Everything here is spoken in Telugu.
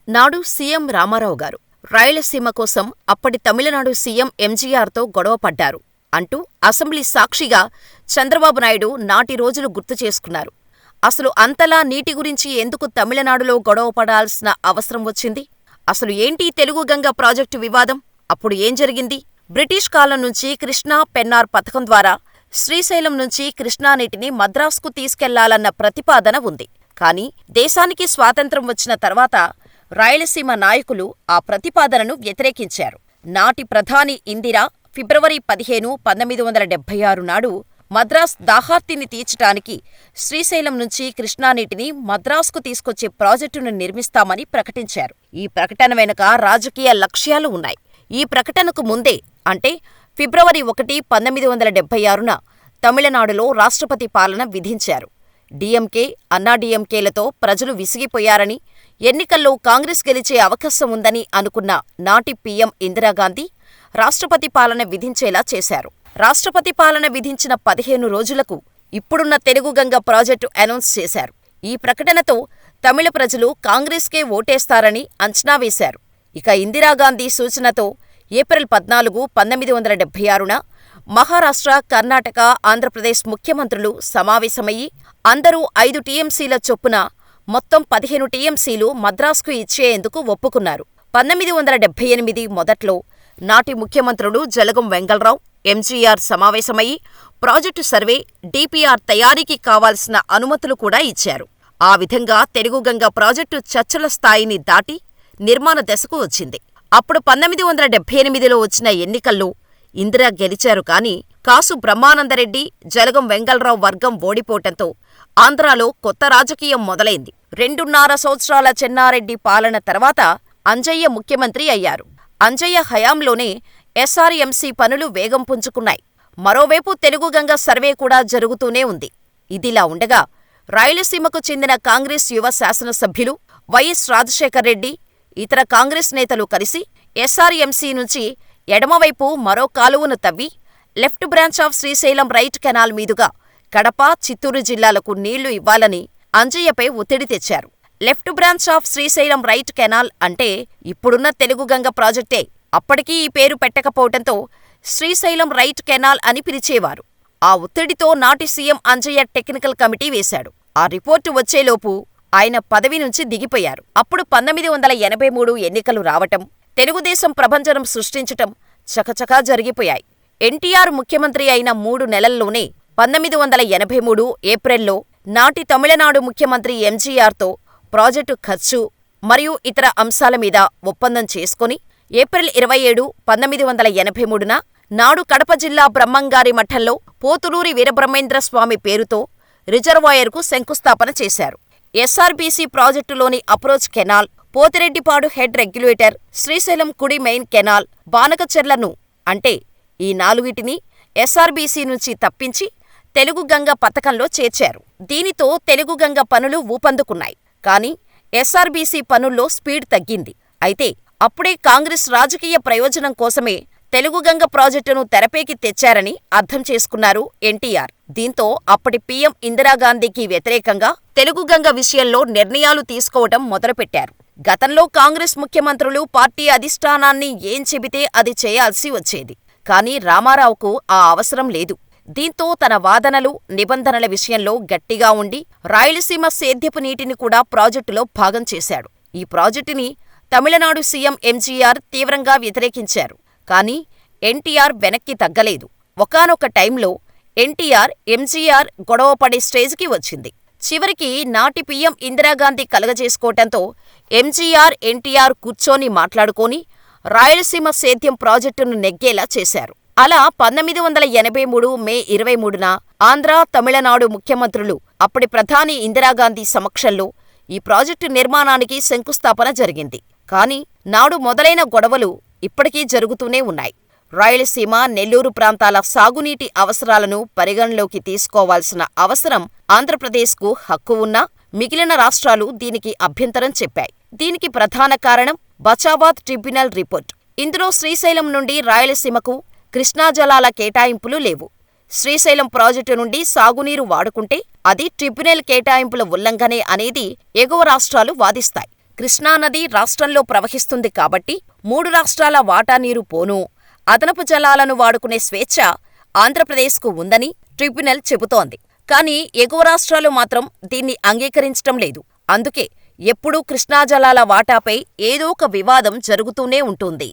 నాడు సీఎం రామారావు గారు రాయలసీమ కోసం అప్పటి తమిళనాడు సీఎం ఎంజీఆర్తో గొడవపడ్డారు అంటూ అసెంబ్లీ సాక్షిగా చంద్రబాబు నాయుడు నాటి రోజులు గుర్తు చేసుకున్నారు. అసలు అంతలా నీటి గురించి ఎందుకు తమిళనాడులో గొడవపడాల్సిన అవసరం వచ్చింది? అసలు ఏంటి తెలుగు గంగ ప్రాజెక్టు వివాదం? అప్పుడు ఏం జరిగింది? బ్రిటిష్ కాలం నుంచి కృష్ణా పెన్నార్ పథకం ద్వారా శ్రీశైలం నుంచి కృష్ణానీటిని మద్రాసుకు తీసుకెళ్లాలన్న ప్రతిపాదన ఉంది. కానీ దేశానికి స్వాతంత్ర్యం వచ్చిన తర్వాత రాయలసీమ నాయకులు ఆ ప్రతిపాదనను వ్యతిరేకించారు. నాటి ప్రధాని ఇందిర ఫిబ్రవరి 15, 1976 నాడు మద్రాస్ దాహార్తిని తీర్చటానికి శ్రీశైలం నుంచి కృష్ణానీటిని మద్రాసుకు తీసుకొచ్చే ప్రాజెక్టును నిర్మిస్తామని ప్రకటించారు. ఈ ప్రకటన వెనుక రాజకీయ లక్ష్యాలు ఉన్నాయి. ఈ ప్రకటనకు ముందే అంటే ఫిబ్రవరి 1, 1976న తమిళనాడులో రాష్ట్రపతి పాలన విధించారు. డీఎంకే, అన్నాడీఎంకేలతో ప్రజలు విసిగిపోయారని, ఎన్నికల్లో కాంగ్రెస్ గెలిచే అవకాశం ఉందని అనుకున్న నాటి పీఎం ఇందిరాగాంధీ రాష్ట్రపతి పాలన విధించేలా చేశారు. రాష్ట్రపతి పాలన విధించిన 15 రోజులకు ఇప్పుడున్న తెలుగు గంగ ప్రాజెక్టు అనౌన్స్ చేశారు. ఈ ప్రకటనతో తమిళ ప్రజలు కాంగ్రెస్కే ఓటేస్తారని అంచనా వేశారు. ఇక ఇందిరాగాంధీ సూచనతో ఏప్రిల్ 14, 1976న మహారాష్ట్ర, కర్ణాటక, ఆంధ్రప్రదేశ్ ముఖ్యమంత్రులు సమావేశమయ్యి అందరూ 5 టీఎంసీల చొప్పున మొత్తం 15 టీఎంసీలు మద్రాసుకు ఇచ్చేందుకు ఒప్పుకున్నారు. 1978 మొదట్లో నాటి ముఖ్యమంత్రులు జలగం వెంగళరావు, ఎంజీఆర్ సమావేశమయ్యి ప్రాజెక్టు సర్వే, డీపీఆర్ తయారీకి కావాల్సిన అనుమతులు కూడా ఇచ్చారు. ఆ విధంగా తెలుగు గంగ ప్రాజెక్టు చర్చల స్థాయిని దాటి నిర్మాణ దశకు వచ్చింది. అప్పుడు 1978లో వచ్చిన ఎన్నికల్లో ఇందిర గెలిచారు. కానీ కాసు బ్రహ్మానందరెడ్డి, జలగం వెంగళరావు వర్గం ఓడిపోవటంతో ఆంధ్రాలో కొత్త రాజకీయం మొదలైంది. 2.5 సంవత్సరాల చెన్నారెడ్డి పాలన తర్వాత అంజయ్య ముఖ్యమంత్రి అయ్యారు. అంజయ్య హయాంలోనే ఎస్ఆర్ఎంసీ పనులు వేగం పుంజుకున్నాయి. మరోవైపు తెలుగు గంగ సర్వే కూడా జరుగుతూనే ఉంది. ఇదిలా ఉండగా రాయలసీమకు చెందిన కాంగ్రెస్ యువ శాసనసభ్యులు వైఎస్ రాజశేఖర్రెడ్డి, ఇతర కాంగ్రెస్ నేతలు కలిసి ఎస్ఆర్ఎంసీ నుంచి ఎడమవైపు మరో కాలువను తవ్వి left branch of Srisailam right canal మీదుగా కడప, చిత్తూరు జిల్లాలకు నీళ్లు ఇవ్వాలని అంజయ్యపై ఒత్తిడి తెచ్చారు. Left branch of Srisailam right canal అంటే ఇప్పుడున్న తెలుగు గంగ ప్రాజెక్టే. అప్పటికీ ఈ పేరు పెట్టకపోవటంతో శ్రీశైలం రైట్ కెనాల్ అని పిలిచేవారు. ఆ ఒత్తిడితో నాటి సీఎం అంజయ్య టెక్నికల్ కమిటీ వేశాడు. ఆ రిపోర్టు వచ్చేలోపు ఆయన పదవి నుంచి దిగిపోయారు. అప్పుడు 1983 ఎన్నికలు రావటం, తెలుగుదేశం ప్రభంజనం సృష్టించటం చకచకా జరిగిపోయాయి. ఎన్టీఆర్ ముఖ్యమంత్రి అయిన 3 నెలల్లోనే 1983 ఏప్రిల్లో నాటి తమిళనాడు ముఖ్యమంత్రి ఎంజీఆర్తో ప్రాజెక్టు ఖర్చు మరియు ఇతర అంశాల మీద ఒప్పందం చేసుకుని ఏప్రిల్ 27, 1983న నాడు కడప జిల్లా బ్రహ్మంగారి మఠంలో పోతులూరి వీరబ్రహ్మేంద్రస్వామి పేరుతో రిజర్వాయర్కు శంకుస్థాపన చేశారు. ఎస్ఆర్బీసీ ప్రాజెక్టులోని approach canal, Pothireddypadu head regulator, Srisailam కుడి మెయిన్ కెనాల్, బానకచెర్లను అంటే ఈ 4టిని ఎస్ఆర్బీసీ నుంచి తప్పించి తెలుగు గంగ పథకంలో చేర్చారు. దీనితో తెలుగు గంగ పనులు ఊపందుకున్నాయి. కానీ ఎస్ఆర్బీసీ పనుల్లో స్పీడ్ తగ్గింది. అయితే అప్పుడే కాంగ్రెస్ రాజకీయ ప్రయోజనం కోసమే తెలుగు గంగ ప్రాజెక్టును తెరపైకి తెచ్చారని అర్థం చేసుకున్నారు ఎన్టీఆర్. దీంతో అప్పటి పీఎం ఇందిరాగాంధీకి వ్యతిరేకంగా తెలుగు గంగ విషయంలో నిర్ణయాలు తీసుకోవటం మొదలుపెట్టారు. గతంలో కాంగ్రెస్ ముఖ్యమంత్రులు పార్టీ అధిష్టానాన్ని ఏం చెబితే అది చేయాల్సి వచ్చేది. కానీ రామారావుకు ఆ అవసరం లేదు. దీంతో తన వాదనలు, నిబంధనల విషయంలో గట్టిగా ఉండి రాయలసీమ సేద్యపు నీటిని కూడా ప్రాజెక్టులో భాగం చేశాడు. ఈ ప్రాజెక్టుని తమిళనాడు సీఎం ఎంజీఆర్ తీవ్రంగా వ్యతిరేకించారు. కానీ ఎన్టీఆర్ వెనక్కి తగ్గలేదు. ఒకానొక టైంలో ఎన్టీఆర్, ఎంజీఆర్ గొడవపడే స్టేజికి వచ్చింది. చివరికి నాటి పీఎం ఇందిరాగాంధీ కలగజేసుకోవటంతో ఎంజీఆర్, ఎన్టీఆర్ కూర్చొని మాట్లాడుకొని రాయలసీమ సేద్యం ప్రాజెక్టును నెగ్గేలా చేశారు. అలా 1983 మే 23న ఆంధ్ర, తమిళనాడు ముఖ్యమంత్రులు అప్పటి ప్రధాని ఇందిరాగాంధీ సమక్షంలో ఈ ప్రాజెక్టు నిర్మాణానికి శంకుస్థాపన జరిగింది. కానీ నాడు మొదలైన గొడవలు ఇప్పటికీ జరుగుతూనే ఉన్నాయి. రాయలసీమ, నెల్లూరు ప్రాంతాల సాగునీటి అవసరాలను పరిగణలోకి తీసుకోవాల్సిన అవసరం ఆంధ్రప్రదేశ్కు హక్కు ఉన్నా మిగిలిన రాష్ట్రాలు దీనికి అభ్యంతరం చెప్పాయి. దీనికి ప్రధాన కారణం బచాబాద్ ట్రిబ్యునల్ రిపోర్ట్. ఇందులో శ్రీశైలం నుండి రాయలసీమకు కృష్ణా జలాల కేటాయింపులు లేవు. శ్రీశైలం ప్రాజెక్టు నుండి సాగునీరు వాడుకుంటే అది ట్రిబ్యునల్ కేటాయింపుల ఉల్లంఘనే అనేది ఎగువ రాష్ట్రాలు వాదిస్తాయి. కృష్ణానది రాష్ట్రంలో ప్రవహిస్తుంది కాబట్టి 3 రాష్ట్రాల వాటా నీరు పోనూ, అదనపు జలాలను వాడుకునే స్వేచ్ఛ ఆంధ్రప్రదేశ్కు ఉందని ట్రిబ్యునల్ చెబుతోంది. కానీ ఎగువ రాష్ట్రాలు మాత్రం దీన్ని అంగీకరించటం లేదు. అందుకే ఎప్పుడూ కృష్ణా జలాల వాటాపై ఏదో ఒక వివాదం జరుగుతూనే ఉంటుంది.